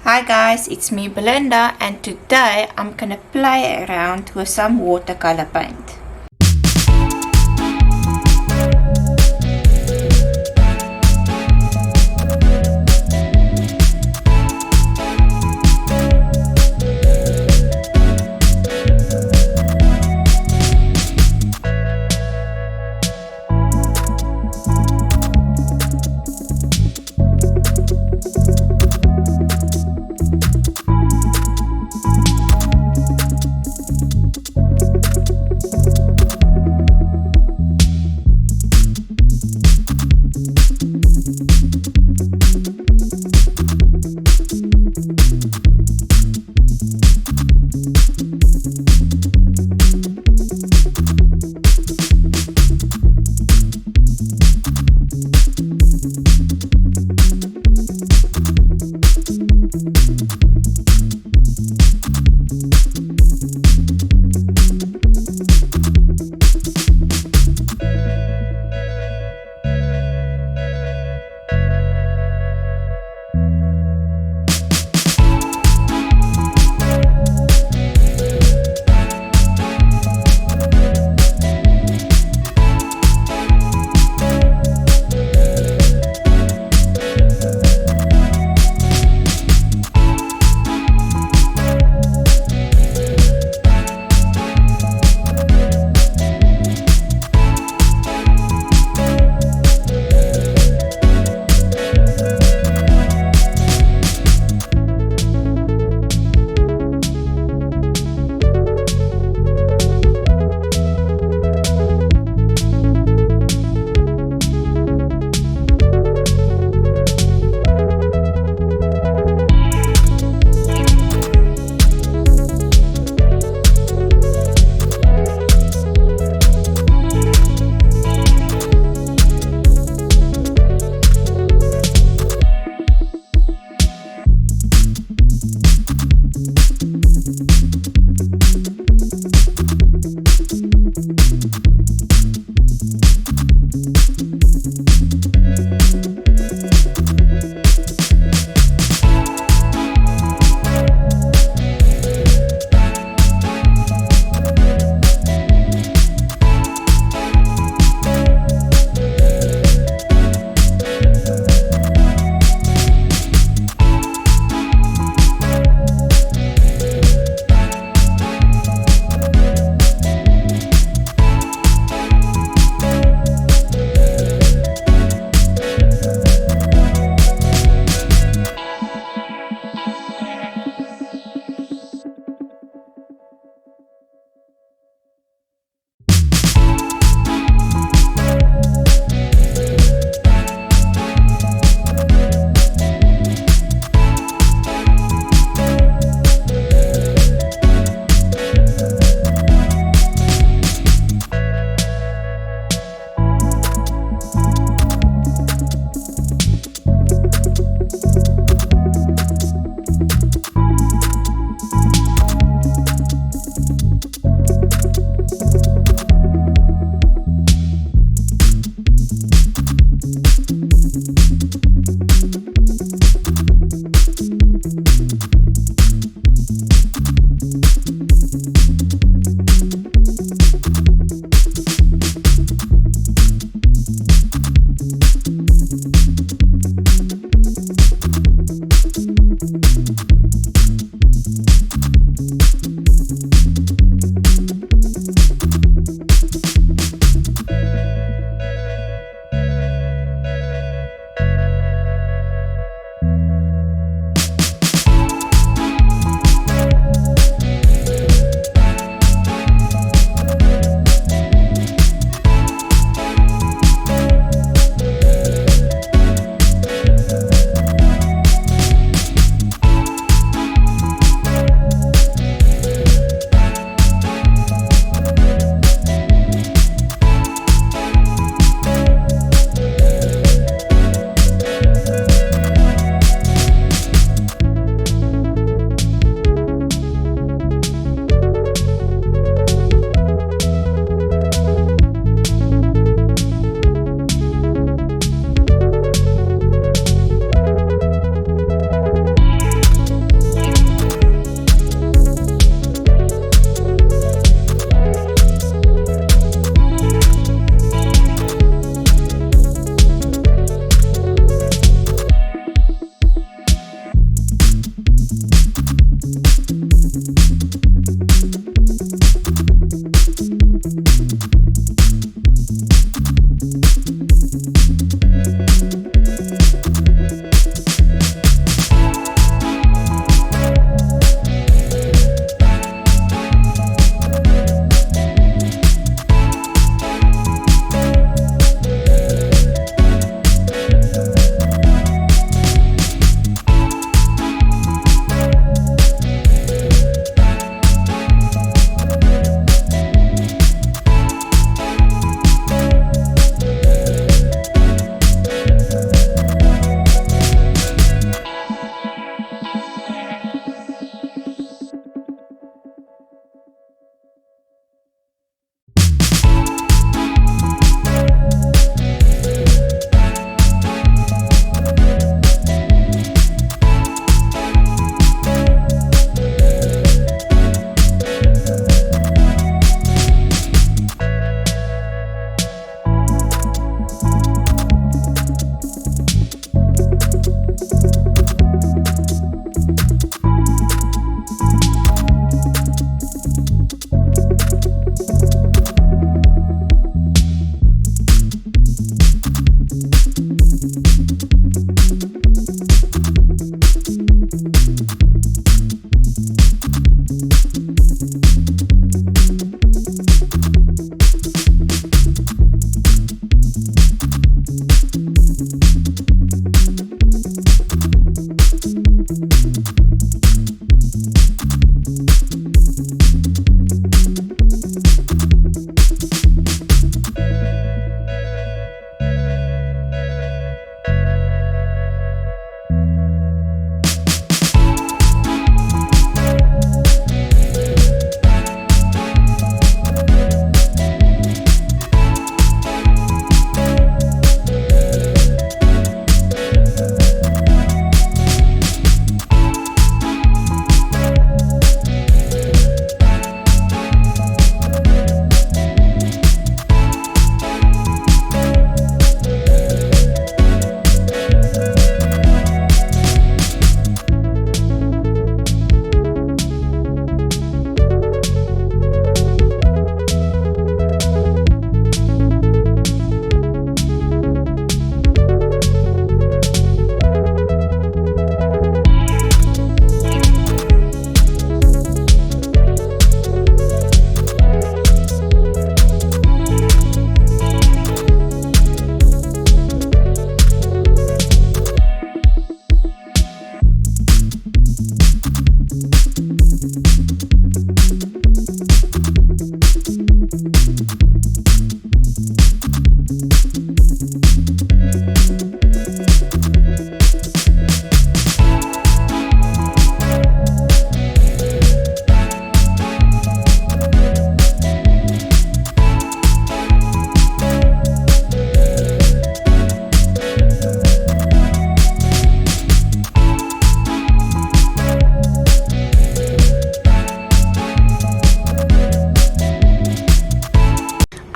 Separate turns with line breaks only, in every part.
Hi guys, it's me Belinda, and today I'm gonna play around with some watercolor paint.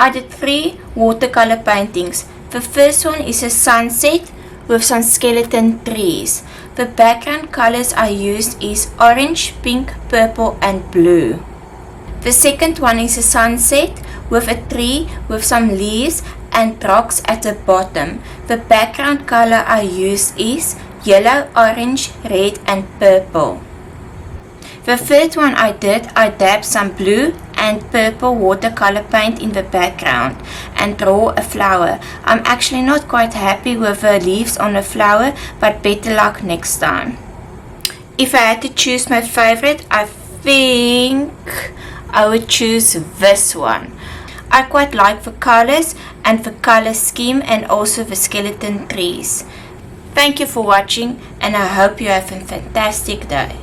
I did 3 watercolor paintings. The first one is a sunset with some skeleton trees. The background colors I used is orange, pink, purple and blue. The second one is a sunset with a tree with some leaves and rocks at the bottom. The background color I used is yellow, orange, red and purple. The third one I dabbed some blue and purple watercolor paint in the background and draw a flower. I'm actually not quite happy with the leaves on the flower, but better luck next time. If I had to choose my favorite, I think I would choose this one. I quite like the colors and the color scheme and also the skeleton trees. Thank you for watching and I hope you have a fantastic day.